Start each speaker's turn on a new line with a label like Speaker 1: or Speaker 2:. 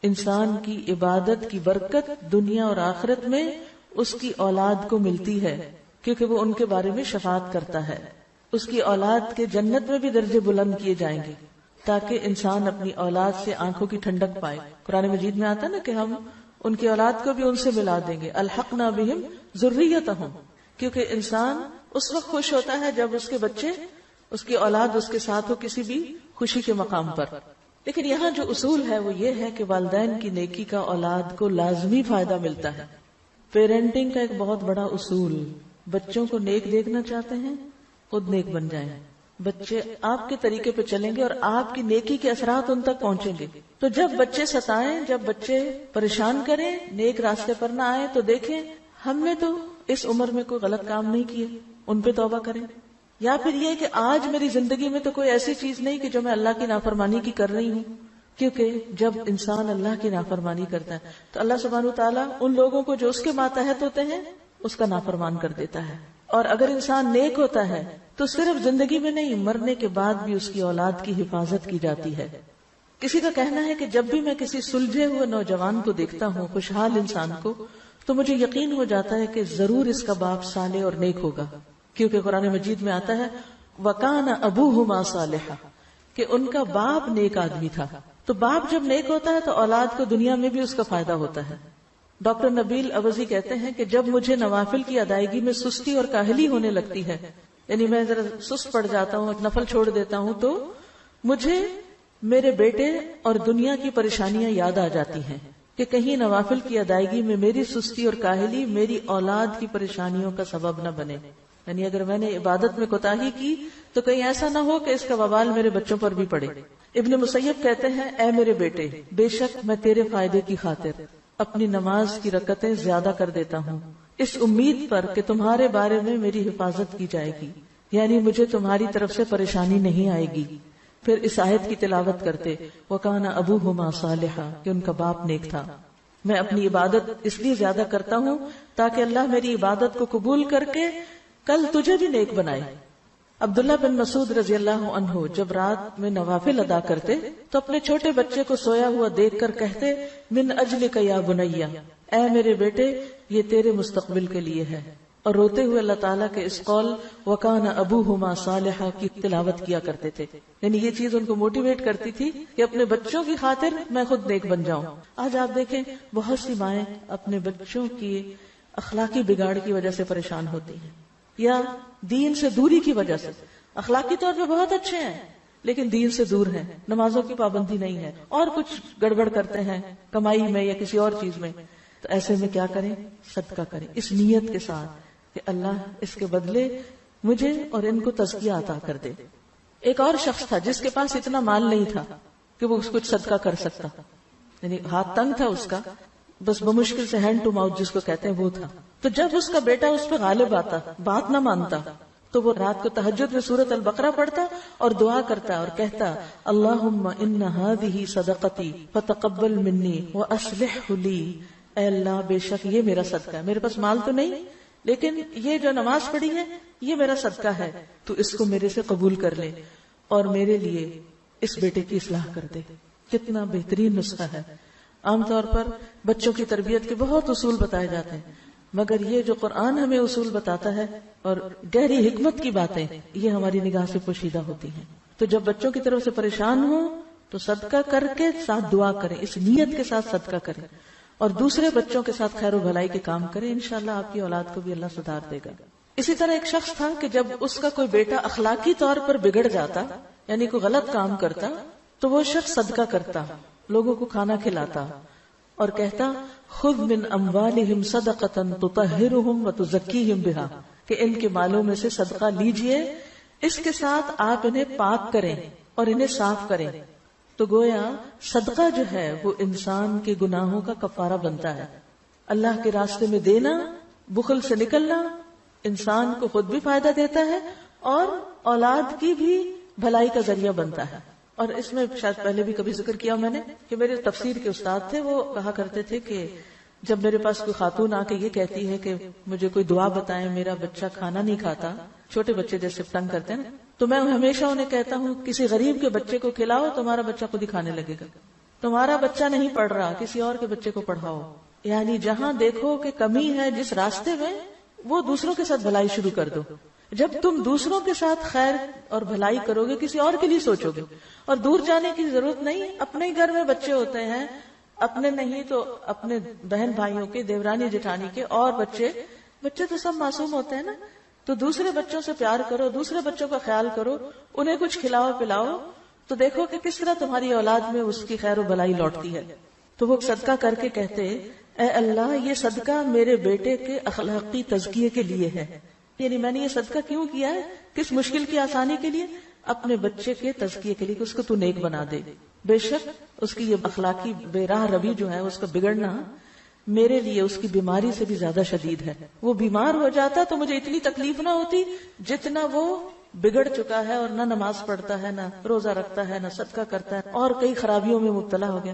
Speaker 1: انسان کی عبادت کی برکت دنیا اور آخرت میں اس کی اولاد کو ملتی ہے، کیونکہ وہ ان کے بارے میں شفاعت کرتا ہے. اس کی اولاد کے جنت میں بھی درجے بلند کیے جائیں گے تاکہ انسان اپنی اولاد سے آنکھوں کی ٹھنڈک پائے. قرآن مجید میں آتا ہے نا کہ ہم ان کی اولاد کو بھی ان سے ملا دیں گے، الحقنا بہم ذریتہم. کیونکہ انسان اس وقت خوش ہوتا ہے جب اس کے بچے، اس کی اولاد اس کے ساتھ ہو کسی بھی خوشی کے مقام پر. لیکن یہاں جو اصول ہے وہ یہ ہے کہ والدین کی نیکی کا اولاد کو لازمی فائدہ ملتا ہے. پیرنٹنگ کا ایک بہت بڑا اصول، بچوں کو نیک دیکھنا چاہتے ہیں خود نیک بن جائیں. بچے آپ کے طریقے پہ چلیں گے اور آپ کی نیکی کے اثرات ان تک پہنچیں گے. تو جب بچے ستائیں، جب بچے پریشان کریں، نیک راستے پر نہ آئے تو دیکھیں ہم نے تو اس عمر میں کوئی غلط کام نہیں کیے، ان پہ توبہ کریں. یا پھر یہ کہ آج میری زندگی میں تو کوئی ایسی چیز نہیں کہ جو میں اللہ کی نافرمانی کی کر رہی ہوں. کیونکہ جب انسان اللہ کی نافرمانی کرتا ہے تو اللہ سبحانہ وتعالیٰ ان لوگوں کو جو اس کے ماتحت ہوتے ہیں اس کا نافرمان کر دیتا ہے. اور اگر انسان نیک ہوتا ہے تو صرف زندگی میں نہیں، مرنے کے بعد بھی اس کی اولاد کی حفاظت کی جاتی ہے. کسی کا کہنا ہے کہ جب بھی میں کسی سلجھے ہوئے نوجوان کو دیکھتا ہوں، خوشحال انسان کو، تو مجھے یقین ہو جاتا ہے کہ ضرور اس کا باپ صالح اور نیک ہوگا. کیونکہ قرآن مجید میں آتا ہے وَكَانَ أَبُوهُمَا صَالِحًا، کہ ان کا باپ نیک آدمی تھا. تو باپ جب نیک ہوتا ہے تو اولاد کو دنیا میں بھی اس کا فائدہ ہوتا ہے. ڈاکٹر نبیل عوضی کہتے ہیں کہ جب مجھے نوافل کی ادائیگی میں سستی اور کاہلی ہونے لگتی ہے، یعنی میں ذرا سست پڑ جاتا ہوں، نفل چھوڑ دیتا ہوں، تو مجھے میرے بیٹے اور دنیا کی پریشانیاں یاد آ جاتی ہیں کہ کہیں نوافل کی ادائیگی میں میری سستی اور کاہلی میری اولاد کی پریشانیوں کا سبب نہ بنے. یعنی اگر میں نے عبادت میں کوتاہی کی تو کہیں ایسا نہ ہو کہ اس کا وبال میرے بچوں پر بھی پڑے. ابن مسیب کہتے ہیں اے میرے بیٹے، بے شک میں تیرے فائدے کی خاطر اپنی نماز کی رکعتیں زیادہ کر دیتا ہوں، اس امید پر کہ تمہارے بارے میں میری حفاظت کی جائے گی، یعنی مجھے تمہاری طرف سے پریشانی نہیں آئے گی. پھر اس آیت کی تلاوت کرتے وَكَانَ أَبُوهُمَا صَالِحًا، کہ ان کا باپ نیک تھا. میں اپنی عبادت اس لیے زیادہ کرتا ہوں تاکہ اللہ میری عبادت کو قبول کر کے کل تجھے بھی نیک بنائے. عبداللہ بن مسعود رضی اللہ عنہ جب رات میں نوافل ادا کرتے تو اپنے چھوٹے بچے کو سویا ہوا دیکھ کر کہتے من اجلک یا بنیا، اے میرے بیٹے یہ تیرے مستقبل کے لیے ہے. اور روتے ہوئے اللہ تعالیٰ کے اس قول وَكَانَ أَبُوهُمَا صَالِحًا کی تلاوت کیا کرتے تھے. یعنی یہ چیز ان کو موٹیویٹ کرتی تھی کہ اپنے بچوں کی خاطر میں خود نیک بن جاؤں. آج آپ دیکھیں بہت سی مائیں اپنے بچوں کی اخلاقی بگاڑ کی وجہ سے پریشان ہوتی ہیں، یا دین سے دوری کی وجہ سے. اخلاقی طور پہ بہت اچھے ہیں لیکن دین سے دور ہیں، نمازوں کی پابندی نہیں ہے اور کچھ گڑبڑ کرتے ہیں کمائی میں یا کسی اور چیز میں. تو ایسے میں کیا کریں؟ صدقہ کریں اس نیت کے ساتھ کہ اللہ اس کے بدلے مجھے اور ان کو تزکیہ عطا کر دے. ایک اور شخص تھا جس کے پاس اتنا مال نہیں تھا کہ وہ کچھ صدقہ کر سکتا، یعنی ہاتھ تنگ تھا اس کا، بس بمشکل سے ہینڈ ٹو ماؤتھ جس کو کہتے ہیں وہ تھا. تو جب اس کا بیٹا اس پہ غالب آتا، بات نہ مانتا، تو وہ رات کو تہجد میں سورۃ البقرہ پڑھتا اور دعا کرتا اور کہتا اللہم ان ہذہ صدقتی فتقبل منی واصلح لی، اے اللہ بے شک یہ میرا صدقہ ہے، میرے پاس مال تو نہیں لیکن یہ جو نماز پڑھی ہے یہ میرا صدقہ ہے، تو اس کو میرے سے قبول کر لے اور میرے لیے اس بیٹے کی اصلاح کر دے. کتنا بہترین نسخہ ہے. عام طور پر بچوں کی تربیت کے بہت اصول بتائے جاتے ہیں، مگر یہ جو قرآن ہمیں اصول بتاتا ہے اور گہری حکمت کی باتیں یہ ہماری نگاہ سے پوشیدہ ہوتی ہیں. تو جب بچوں کی طرف سے پریشان ہو تو صدقہ کر کے ساتھ دعا کریں، اس نیت کے ساتھ صدقہ کریں اور دوسرے بچوں کے ساتھ خیر و بھلائی کے کام کریں، انشاءاللہ آپ کی اولاد کو بھی اللہ سدھار دے گا. اسی طرح ایک شخص تھا کہ جب اس کا کوئی بیٹا اخلاقی طور پر بگڑ جاتا، یعنی کوئی غلط کام کرتا، تو وہ شخص صدقہ کرتا، لوگوں کو کھانا کھلاتا اور کہتا خذ من اموالہم صدقۃ تطہرہم وتزکیہم بہا، کہ ان کے مالوں میں سے صدقہ لیجئے، اس کے ساتھ آپ انہیں پاک کریں اور انہیں صاف کریں. تو گویا صدقہ جو ہے وہ انسان کے گناہوں کا کفارہ بنتا ہے. اللہ کے راستے میں دینا، بخل سے نکلنا انسان کو خود بھی فائدہ دیتا ہے اور اولاد کی بھی بھلائی کا ذریعہ بنتا ہے. اور اس میں شاید پہلے بھی کبھی ذکر کیا میں نے کہ میرے تفسیر کے استاد تھے، وہ کہا کرتے تھے کہ جب میرے پاس کوئی خاتون آ کے یہ کہتی ہے کہ مجھے کوئی دعا بتائیں، میرا بچہ کھانا نہیں کھاتا، چھوٹے بچے جیسے تنگ کرتے ہیں نا، تو میں ہمیشہ انہیں کہتا ہوں کسی غریب کے بچے کو کھلاؤ تمہارا بچہ خود ہی کھانے لگے گا. تمہارا بچہ نہیں پڑھ رہا، کسی اور کے بچے کو پڑھاؤ. یعنی جہاں دیکھو کہ کمی ہے جس راستے میں، وہ دوسروں کے ساتھ بھلائی شروع کر دو. جب تم دوسروں کے ساتھ خیر اور بھلائی کرو گے، کسی اور کے لیے سوچو گے. اور دور جانے کی ضرورت نہیں. اپنے ہی گھر میں بچے ہوتے ہیں، اپنے نہیں تو اپنے بہن بھائیوں کے، دیورانی جٹھانی کے، اور بچے تو سب معصوم ہوتے ہیں نا. تو دوسرے بچوں سے پیار کرو، دوسرے بچوں کا خیال کرو، انہیں کچھ کھلاؤ پلاؤ، تو دیکھو کہ کس طرح تمہاری اولاد میں اس کی خیر و بھلائی لوٹتی ہے. تو وہ صدقہ کر کے کہتے، اے اللہ یہ صدقہ میرے بیٹے کے اخلاقی تزکیے کے لیے ہے. یعنی میں نے یہ صدقہ کیوں کیا ہے؟ کس مشکل کی آسانی کے لیے؟ اپنے بچے کے تزکیے کے لیے کہ اس کو تو نیک بنا دے. بے شک اس کی یہ اخلاقی بے راہ روی جو ہے، اس کا بگڑنا میرے لیے اس کی بیماری سے بھی زیادہ شدید ہے. وہ بیمار ہو جاتا تو مجھے اتنی تکلیف نہ ہوتی جتنا وہ بگڑ چکا ہے اور نہ نماز پڑھتا ہے، نہ روزہ رکھتا ہے، نہ صدقہ کرتا ہے، اور کئی خرابیوں میں مبتلا ہو گیا.